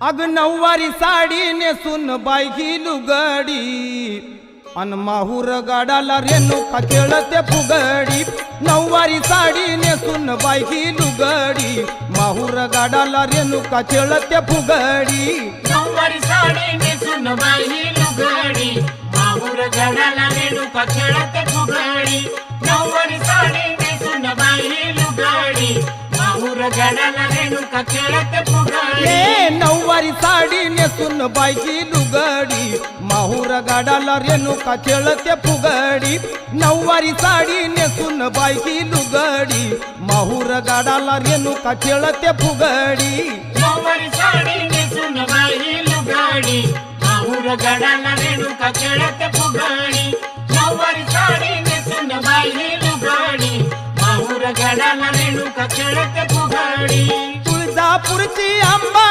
अग नऊवारी साडी नेसून बाई ही लुगडी अन माहूर गाडाला रेणुका खेळते फुगडी। नऊवारी साडी नेसून बाई ही लुगडी माहूर गाडाला रेणुका खेळते फुगडी। नऊवारी साडी नेसून बाई ही लुगडी माहूर गाडाला रेणुका खेळते फुगडी। नऊवारी साडी नेसून बाई ही लुगडी माहूर गाडाला रेणुका खेळते फुगडी। नऊवारी साडी नेसून बाई ही लुगडी माहूर गाडाला रेणुका खेळते फुगडी। नऊवारी साडी नेसून बाई ही लुगडी माहूर गाडाला रेणुका खेळते फुगडी। नऊवारी साडी नेसून बाई ही लुगडी माहूर गाडाला रेणुका खेळते फुगडी। नऊवारी साडी नेसून बाई ही लुगडी माहूर गाडाला रेणुका खेळते फुगडी। तुळजापूरची अंबा